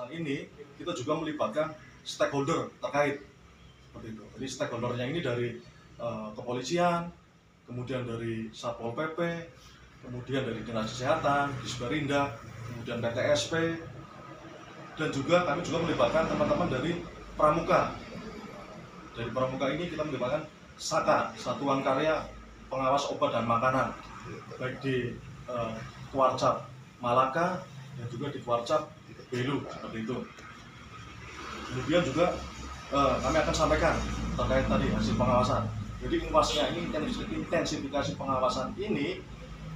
pengawasan ini kita juga melibatkan stakeholder terkait seperti itu. Jadi stakeholdernya ini dari kepolisian, kemudian dari Satpol PP, kemudian dari Dinas Kesehatan, Disperindak, kemudian PTSP, dan juga kami juga melibatkan teman-teman dari Pramuka. Dari Pramuka ini kita melibatkan SAKA, Satuan Karya Pengawas Obat dan Makanan, baik di Kuarcap Malaka dan juga di Kuarcap Belu, seperti itu. Kemudian juga kami akan sampaikan terkait tadi hasil pengawasan. Jadi intensifikasi pengawasan ini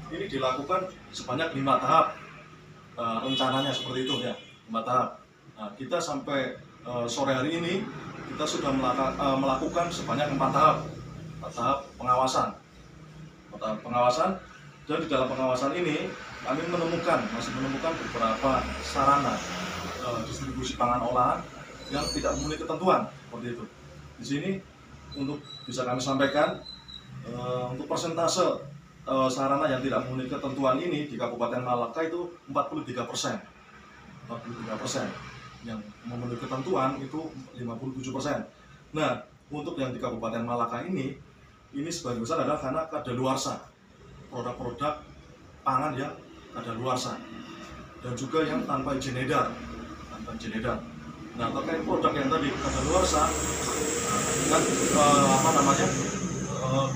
dilakukan sebanyak 5 tahap, rencananya seperti itu ya, 5 tahap. Nah, kita sampai sore hari ini kita sudah melakukan sebanyak 4 tahap, 4 tahap pengawasan. 4 tahap pengawasan, dan di dalam pengawasan ini kami masih menemukan beberapa sarana distribusi pangan olahan yang tidak memenuhi ketentuan seperti itu. Di sini untuk bisa kami sampaikan untuk persentase sarana yang tidak memenuhi ketentuan ini di Kabupaten Malaka itu 43%. 43%. Yang memenuhi ketentuan itu 57%. Nah, untuk yang di Kabupaten Malaka ini sebagian besar adalah karena kadaluarsa, produk-produk pangan yang kadaluarsa, dan juga yang tanpa izin edar. Nah, terkait produk yang tadi kadaluarsa, kan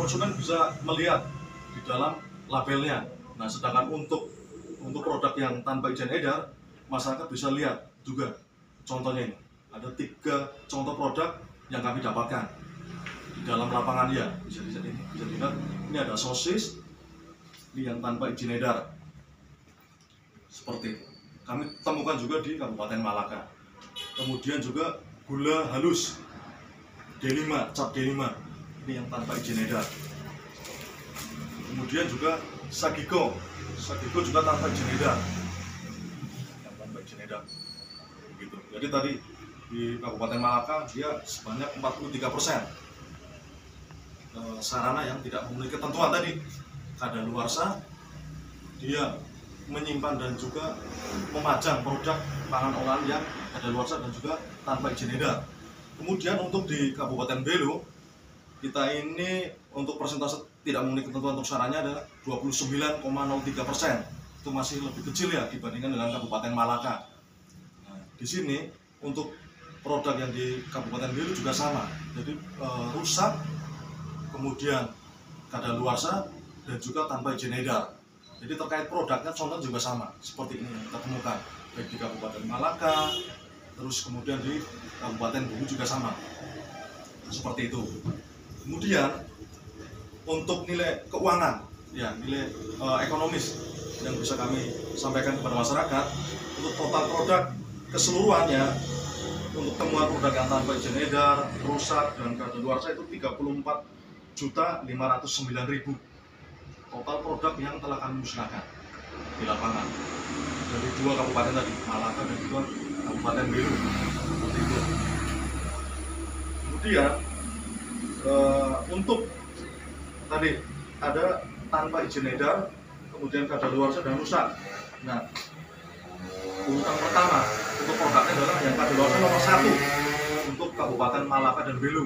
konsumen bisa melihat di dalam labelnya. Nah, sedangkan untuk produk yang tanpa izin edar, masyarakat bisa lihat juga. Contohnya ini, ada 3 contoh produk yang kami dapatkan di dalam lapangan ya. Bisa dilihat, ini ada sosis, ini yang tanpa izin edar. Seperti itu. Kami temukan juga di Kabupaten Malaka. Kemudian juga gula halus D5, cap D5, ini yang tanpa izin edar. Kemudian juga Sagico juga tanpa izin edar, yang tanpa izin edar. Begitu. Jadi tadi di Kabupaten Malaka dia sebanyak 43% sarana yang tidak memenuhi ketentuan tadi, kadaluarsa, dia menyimpan dan juga memajang produk pangan olahan yang kadaluarsa dan juga tanpa izin edar. Kemudian untuk di Kabupaten Belu, kita ini untuk persentase tidak memenuhi ketentuan untuk sarannya adalah 29,03%. Itu masih lebih kecil ya dibandingkan dengan Kabupaten Malaka. Nah, di sini untuk produk yang di Kabupaten Belu juga sama. Jadi rusak, kemudian kadaluarsa, dan juga tanpa izin edar. Jadi terkait produknya contohnya juga sama seperti ini yang kita temukan baik di Kabupaten Malaka, terus kemudian di Kabupaten Belu juga sama seperti itu. Kemudian untuk nilai keuangan, ya nilai ekonomis yang bisa kami sampaikan kepada masyarakat, untuk total produk keseluruhannya, untuk temuan produk yang tanpa izin edar, rusak, dan kadaluarsa itu 34.509.000 total produk yang telah kami musnahkan di lapangan dari 2 kabupaten tadi, Malaka dan juga Kabupaten Belu, seperti itu. Kemudian untuk tadi ada tanpa izin edar, kemudian kadaluarsa dan rusak. Nah, urutan pertama untuk produknya adalah yang kadaluarsa nomor 1 untuk Kabupaten Malaka dan Belu,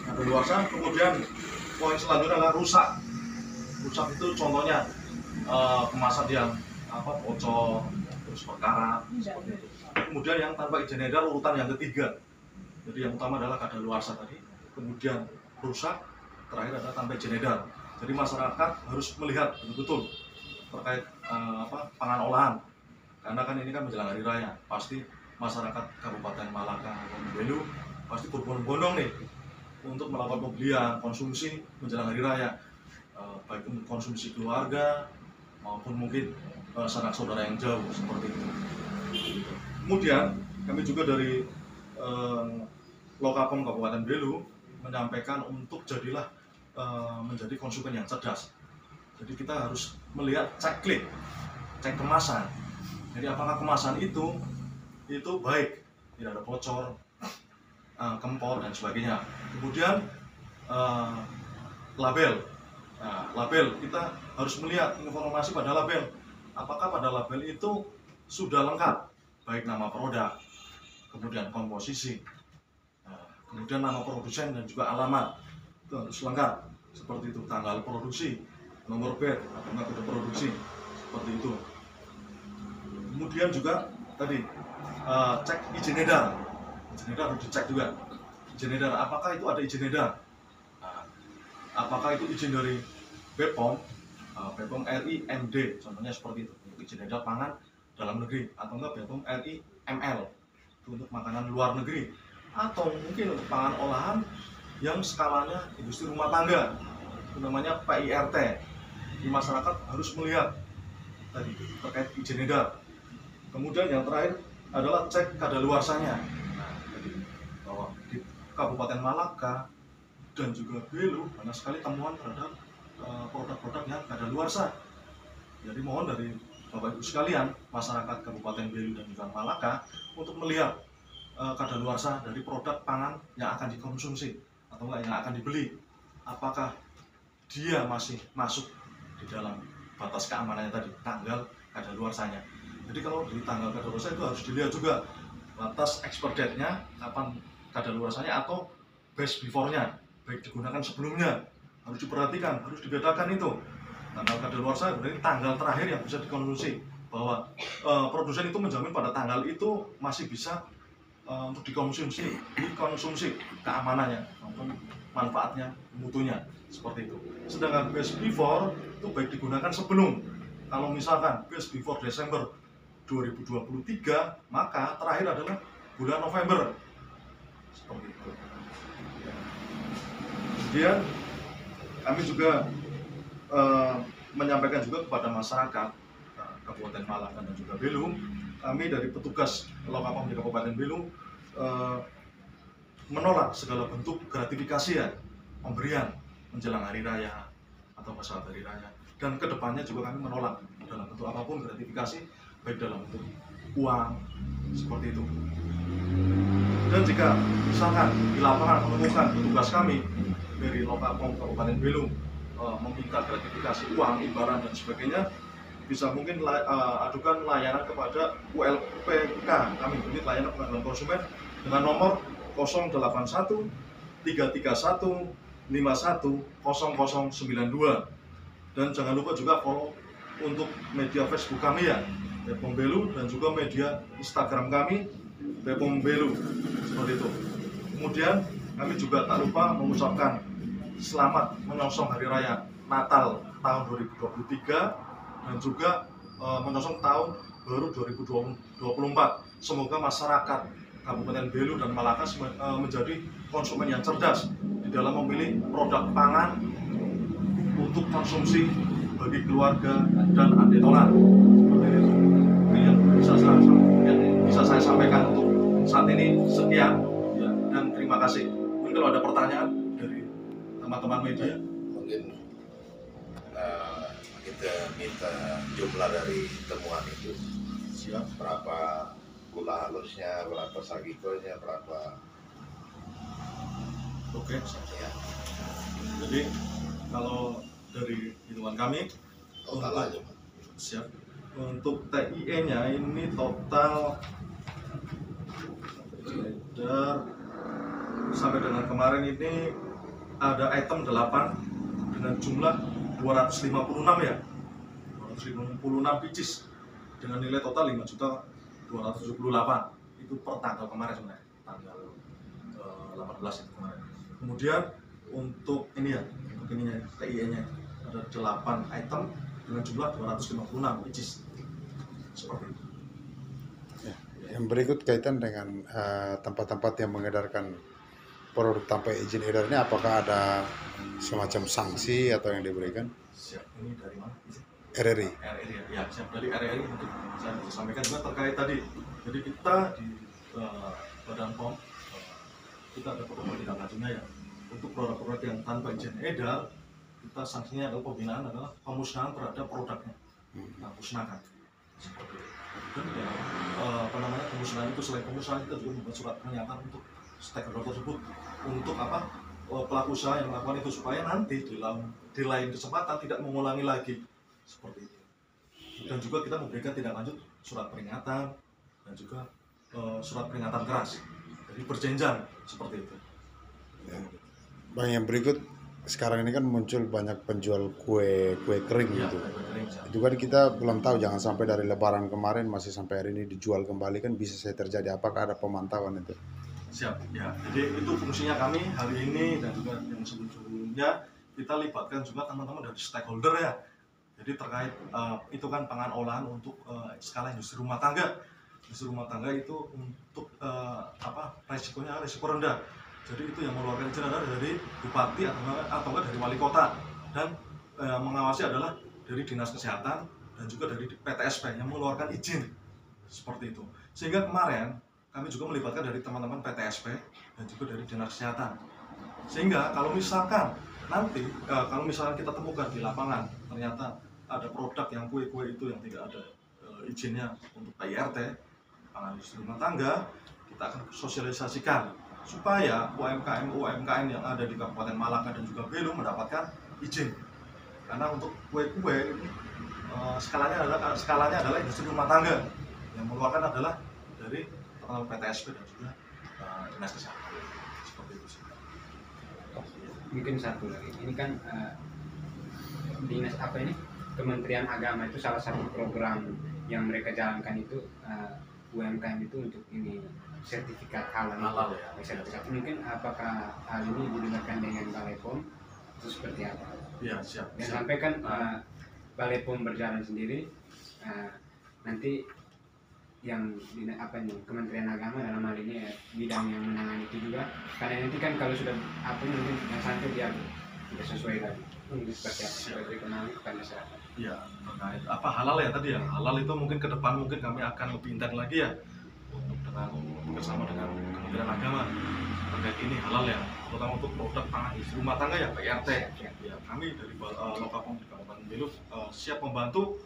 kadaluarsa. Kemudian poin selanjutnya adalah rusak. Rusak itu contohnya kemasan yang bocor, terus berkarat, seperti itu. Kemudian yang tanpa izin edar urutan yang ketiga. Jadi yang utama adalah kadaluarsa tadi, kemudian rusak, terakhir adalah tanpa izin edar. Jadi masyarakat harus melihat betul-betul terkait pangan olahan. Karena kan ini kan menjelang hari raya, pasti masyarakat Kabupaten Malaka dan Belu pasti berbondong-bondong nih untuk melakukan pembelian, konsumsi menjelang hari raya, baik untuk konsumsi keluarga maupun mungkin sanak saudara yang jauh, seperti itu. Kemudian kami juga dari Lokapom Kabupaten Belu menyampaikan untuk jadilah menjadi konsumen yang cerdas. Jadi kita harus melihat cek kemasan. Jadi apakah kemasan itu baik, tidak ada bocor, kempor dan sebagainya. Kemudian label. Nah, label kita harus melihat informasi pada label. Apakah pada label itu sudah lengkap, baik nama produk, kemudian komposisi, kemudian nama produsen dan juga alamat, itu harus lengkap seperti itu, tanggal produksi, nomor batch atau kode produksi, seperti itu. Kemudian juga tadi cek izin edar harus dicek juga. Izin edar, apakah itu ada izin edar? Apakah itu izin dari BPOM, BPOM RI MD, contohnya seperti itu, izin edar pangan dalam negeri, atau enggak BPOM RI ML, itu untuk makanan luar negeri, atau mungkin untuk pangan olahan yang skalanya industri rumah tangga, itu namanya PIRT. Di masyarakat harus melihat tadi terkait izin edar. Kemudian yang terakhir adalah cek kadaluarsanya. Nah, jadi bahwa di Kabupaten Malaka dan juga Belu banyak sekali temuan terhadap produk-produk yang kadaluarsa. Jadi mohon dari Bapak Ibu sekalian, masyarakat Kabupaten Belu dan juga Malaka untuk melihat kadaluarsa dari produk pangan yang akan dikonsumsi atau yang akan dibeli. Apakah dia masih masuk di dalam batas keamanannya tadi, tanggal kadaluarsanya. Jadi kalau di tanggal kadaluarsa itu harus dilihat juga batas expire date-nya, kapan kadaluarsanya atau best before-nya, baik digunakan sebelumnya, harus diperhatikan, harus dibedakan itu. Tanggal kadaluarsa berarti tanggal terakhir yang bisa dikonsumsi, bahwa produsen itu menjamin pada tanggal itu masih bisa untuk dikonsumsi keamanannya maupun manfaatnya, mutunya, seperti itu. Sedangkan best before itu baik digunakan sebelum. Kalau misalkan best before Desember 2023, maka terakhir adalah bulan November, seperti itu. Kemudian kami juga menyampaikan juga kepada masyarakat Kabupaten Malaka dan juga Belu, kami dari petugas Lokapom di Kabupaten Belu menolak segala bentuk gratifikasi ya, pemberian menjelang hari raya atau saat hari raya, dan kedepannya juga kami menolak dalam bentuk apapun gratifikasi, baik dalam bentuk uang seperti itu. Dan jika misalkan di lapangan menemukan petugas kami dari Lokapom Kabupaten Belu meminta gratifikasi uang, imbalan dan sebagainya, bisa mungkin adukan layanan kepada ULPK kami, unit layanan pengaduan konsumen, dengan nomor 081 331 51 0092. Dan jangan lupa juga follow untuk media Facebook kami ya, BPOM Belu, dan juga media Instagram kami BPOM Belu, seperti itu. Kemudian kami juga tak lupa mengucapkan selamat menyongsong Hari Raya Natal tahun 2023 dan juga menyongsong tahun baru 2024. Semoga masyarakat Kabupaten Belu dan Malaka menjadi konsumen yang cerdas di dalam memilih produk pangan untuk konsumsi bagi keluarga dan antitolan. Seperti itu. Ini yang bisa saya sampaikan untuk saat ini. Sekian ya, dan terima kasih. Mungkin kalau ada pertanyaan dari teman-teman media, mungkin kita minta jumlah dari temuan itu. Siap. Berapa gula halusnya, berapa sagikonya, berapa. Oke. Ya. Jadi kalau dari hitungan kami Total untuk, aja, Pak. siap, untuk TIE-nya ini total sampai dengan kemarin ini ada item 8 dengan jumlah 256 ya, 256 pieces dengan nilai total 5.278.000. Itu per tanggal kemarin sebenarnya, tanggal 18 itu kemarin. Kemudian untuk ini ya, untuk ininya TIE-nya ada 8 item dengan jumlah 256 pieces, seperti itu. Yang berikut kaitan dengan tempat-tempat yang mengedarkan produk tanpa izin edar ini, apakah ada semacam sanksi atau yang diberikan? Siap, ini dari mana? RRI. RRI ya, siap, dari RRI mungkin saya bisa sampaikan juga terkait tadi. Jadi kita di Badan POM kita ada protokol tindak lanjutnya ya. Untuk produk-produk yang tanpa izin edar, kita sanksinya adalah pembinaan, adalah pemusnahan terhadap produknya. Kita musnahkan. Seperti itu. Dan pemusnahan itu, selain pemusnahan kita juga membuat surat pernyataan untuk stakeholder tersebut, untuk pelaku usaha yang melakukan itu, supaya nanti di lain kesempatan tidak mengulangi lagi, seperti itu. Dan juga kita memberikan tindak lanjut surat peringatan dan juga surat peringatan keras. Jadi berjenjang seperti itu. Ya. Bang, yang berikut sekarang ini kan muncul banyak penjual kue kering Ya, gitu. kering, siap. Itu kan kita belum tahu, jangan sampai dari Lebaran kemarin masih sampai hari ini dijual kembali, kan bisa saja terjadi. Apakah ada pemantauan itu? Siap, ya. Jadi itu fungsinya kami hari ini dan juga yang sebelum-sebelumnya kita libatkan juga teman-teman dari stakeholder ya. Jadi terkait itu kan pangan olahan untuk skala industri rumah tangga. Industri rumah tangga itu untuk resikonya risiko rendah. Jadi itu yang mengeluarkan izin adalah dari bupati atau dari wali kota, dan mengawasi adalah dari dinas kesehatan dan juga dari PTSP yang mengeluarkan izin seperti itu. Sehingga kemarin kami juga melibatkan dari teman-teman PTSP dan juga dari dinas kesehatan. Sehingga kalau misalkan nanti kalau misalkan kita temukan di lapangan ternyata ada produk yang kue-kue itu yang tidak ada izinnya untuk PIRT, pangan industri rumah tangga, kita akan sosialisasikan supaya UMKM yang ada di Kabupaten Malaka dan juga Belu mendapatkan izin. Karena untuk kue-kue ini skalanya adalah industri rumah tangga, yang mengeluarkan adalah dari PTSP dan juga dinas kesehatan. Seperti itu sih. Mungkin satu lagi, ini kan dinas Kementerian Agama itu salah satu program yang mereka jalankan itu UMKM itu untuk ini sertifikat halal Ya. sertifikat. Mungkin apakah hal ini didengarkan dengan Balai POM itu seperti apa? Ya, siap. Dan sampai kan Balai POM berjalan sendiri, nanti yang Kementerian Agama dalam hal ini bidang yang menangani itu juga, karena nanti kan kalau sudah mungkin yang sampai dia tidak sesuai lagi. Ini seperti apa? Seperti ekonomi kepada masyarakat. Ya, terkait halal ya tadi ya. Halal itu mungkin ke depan mungkin kami akan lebih intens lagi ya untuk dengan bersama dengan Kementerian Agama terkait ini halal ya, terutama untuk produk pangan industri rumah tangga ya PIRT. Ya, kami dari Lokapom di Kabupaten Belu siap membantu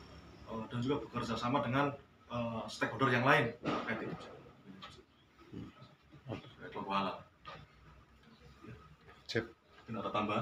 dan juga bekerja sama dengan stakeholder yang lain terkait itu. Terkait logo halal. Cep. Tidak ada tambahan.